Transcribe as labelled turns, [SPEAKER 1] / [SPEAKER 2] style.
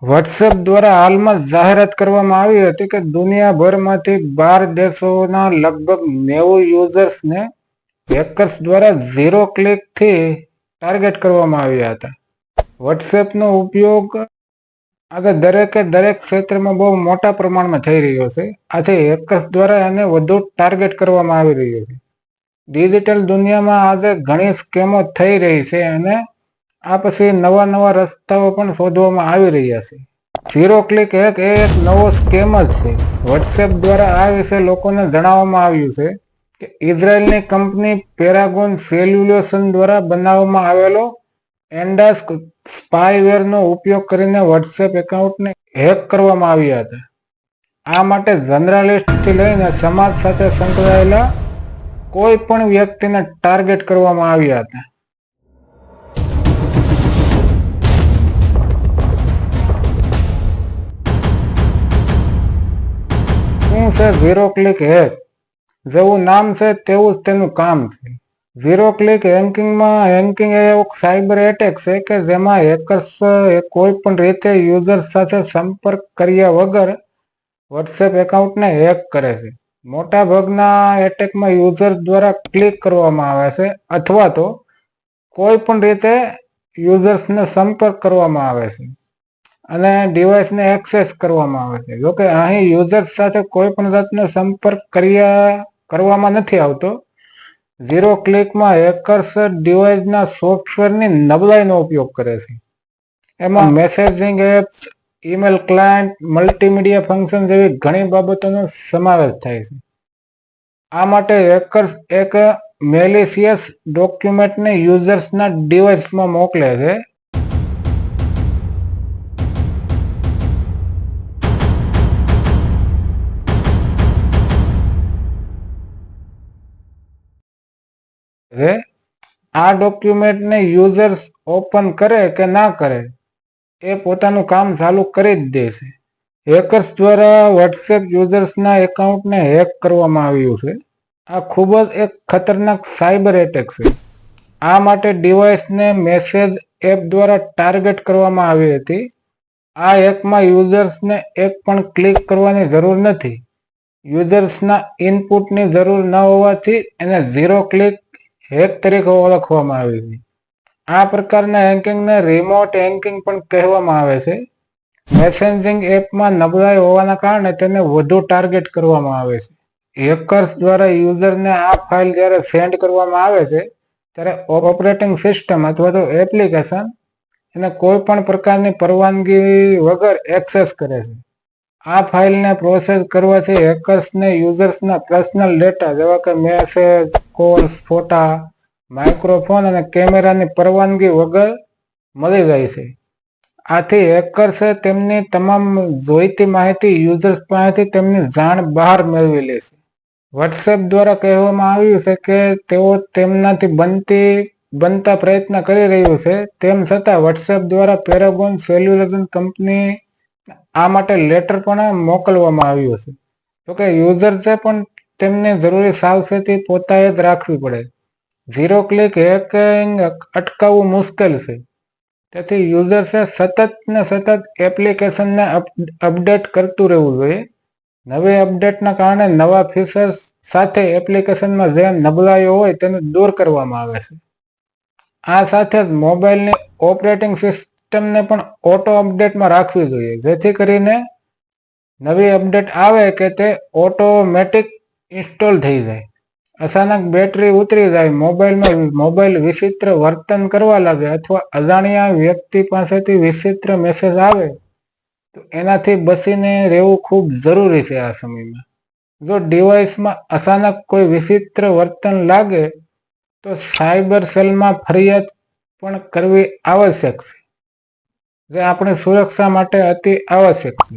[SPEAKER 1] WhatsApp દ્વારા હાલમાં જાહેરાત કરવામાં આવી હતી કે દુનિયાભરમાંથી 12 દેશોના લગભગ 90 યુઝર્સને હેકર્સ દ્વારા 0 ક્લિકથી ટાર્ગેટ કરવામાં આવ્યા હતા. વોટ્સએપનો ઉપયોગ આજે દરેક ક્ષેત્રમાં બહુ મોટા પ્રમાણમાં થઈ રહ્યો છે. આથી હેકર્સ દ્વારા એને વધુ ટાર્ગેટ કરવામાં આવી રહ્યો છે. ડિજિટલ દુનિયામાં આજે ઘણી સ્કેમો થઈ રહી છે અને આ પછી નવા રસ્તાઓ પણ શોધવામાં આવી રહ્યા છે. 0 ક્લિક હેક એ એક નવો સ્કેમ જ છે. વોટ્સએપ દ્વારા આ વિશે લોકોને જણાવવામાં આવ્યું છે કે ઇઝરાયલની કંપની પેરાગોન સોલ્યુશન દ્વારા બનાવવામાં આવેલો એન્ડાસ સ્પાયવેરનો ઉપયોગ કરીને વોટ્સએપ એકાઉન્ટને હેક કરવામાં આવ્યા હતા. આ માટે જર્નાલિસ્ટથી લઈને સમાજ સાથે સંકળાયેલા કોઈ પણ વ્યક્તિને ટાર્ગેટ કરવામાં આવ્યા હતા. શું છે 0 ક્લિક હેક? જેવું નામ છે તેવું જ તેનું કામ છે. 0 ક્લિક હેકિંગ એ એક સાયબર એટેક છે કે જેમાં હેકર્સ કોઈ પણ રીતે યુઝર સાથે સંપર્ક કર્યા વગર વોટ્સએપ એકાઉન્ટને હેક કરે છે. મોટા ભાગના એટેકમાં યુઝર દ્વારા ક્લિક કરવામાં આવે છે અથવા તો કોઈ પણ રીતે યુઝર્સને સંપર્ક કરવામાં આવે છે અને ડિવાઇસને એક્સેસ કરવામાં આવે છે. જોકે અહીં યુઝર્સ સાથે કોઈ પણ જાતનો સંપર્ક કરવામાં નથી આવતો. 0 ક્લિકમાં હેકર્સ ડિવાઇસના સોફ્ટવેરની નબળાઈનો ઉપયોગ કરે છે. એમાં messaging apps, email client, multimedia function જેવી ઘણી બાબતોનો સમાવેશ થાય છે. આ માટે હેકર્સ એક મેલિશિયસ ડોક્યુમેન્ટને યુઝર્સના ડિવાઇસમાં મોકલે છે. આ ડોક્યુમેન્ટને યુઝર્સ ઓપન કરે કે ના કરે એ પોતાનું કામ ચાલુ કરી જ દે છે. હેકર્સ દ્વારા વોટ્સએપ યુઝર્સના એકાઉન્ટને હેક કરવામાં આવ્યું છે. આ ખૂબ જ એક ખતરનાક સાયબર એટેક છે. આ માટે ડિવાઇસને મેસેજ એપ દ્વારા ટાર્ગેટ કરવામાં આવી હતી. આ હેકમાં યુઝર્સને એક પણ ક્લિક કરવાની જરૂર નથી. યુઝર્સના ઇનપુટની જરૂર ન હોવાથી એને 0 ક્લિક હેક તરીકે ઓળખવામાં આવે છે. આ પ્રકારના હેકિંગને રિમોટ હેકિંગ પણ કહેવામાં આવે છે. મેસેજિંગ એપમાં નબળાઈ હોવાના કારણે તેને વધુ ટાર્ગેટ કરવામાં આવે છે. હેકર્સ દ્વારા યુઝરને આ ફાઇલ જ્યારે સેન્ડ કરવામાં આવે છે ત્યારે ઓપરેટિંગ સિસ્ટમ અથવા તો એપ્લિકેશન એને કોઈ પણ પ્રકારની પરવાનગી વગર એક્સેસ કરે છે. આ ફાઇલને પ્રોસેસ કરવાથી હેકર્સને યુઝર્સના પર્સનલ ડેટા જેવા કે મેસેજ, કોલ્સ, ફોટા, માઇક્રોફોન અને કેમેરાની પરવાનગી વગર મળી જાય છે. આથી હેકર્સે તેમની તમામ જોઈતી માહિતી યુઝર્સ પાસેથી તેમની જાણ બહાર મેળવી લે છે. વોટ્સએપ દ્વારા કહેવામાં આવ્યું છે કે તેઓ તેમનાથી બનતા પ્રયત્ન કરી રહ્યું છે. તેમ છતાં વોટ્સએપ દ્વારા પેરાગોન સોલ્યુશન કંપની આ માટે લેટર પણ મોકલવામાં આવ્યું છે. જોકે યુઝર્સે પણ તેમની જરૂરી સાવચેતી પોતાએ જ રાખવી પડે. 0 ક્લિક હેકિંગ અટકાવવું મુશ્કેલ છે. તેથી યુઝર્સે સતત એપ્લિકેશનને અપડેટ કરતું રહેવું જોઈએ. નવી અપડેટના કારણે નવા ફીચર્સ સાથે એપ્લિકેશનમાં જે નબળાઈઓ હોય તેને દૂર કરવામાં આવે છે. આ સાથે જ મોબાઈલની ઓપરેટિંગ સિસ્ટમને પણ ઓટો અપડેટમાં રાખવી જોઈએ, જેથી કરીને નવી અપડેટ આવે કે તે ઓટોમેટિક ઇન્સ્ટોલ થઈ જાય. અચાનક બેટરી ઉતરી જાય, મોબાઈલ વિચિત્ર વર્તન કરવા લાગે અથવા અજાણ્યા વ્યક્તિ પાસેથી વિચિત્ર મેસેજ આવે તો એનાથી બચીને રહેવું ખૂબ જરૂરી છે. આ સમયમાં જો ડિવાઇસમાં અચાનક કોઈ વિચિત્ર વર્તન લાગે તો સાયબર સેલમાં ફરિયાદ પણ કરવી આવશ્યક છે, જે આપણી સુરક્ષા માટે અતિ આવશ્યક છે.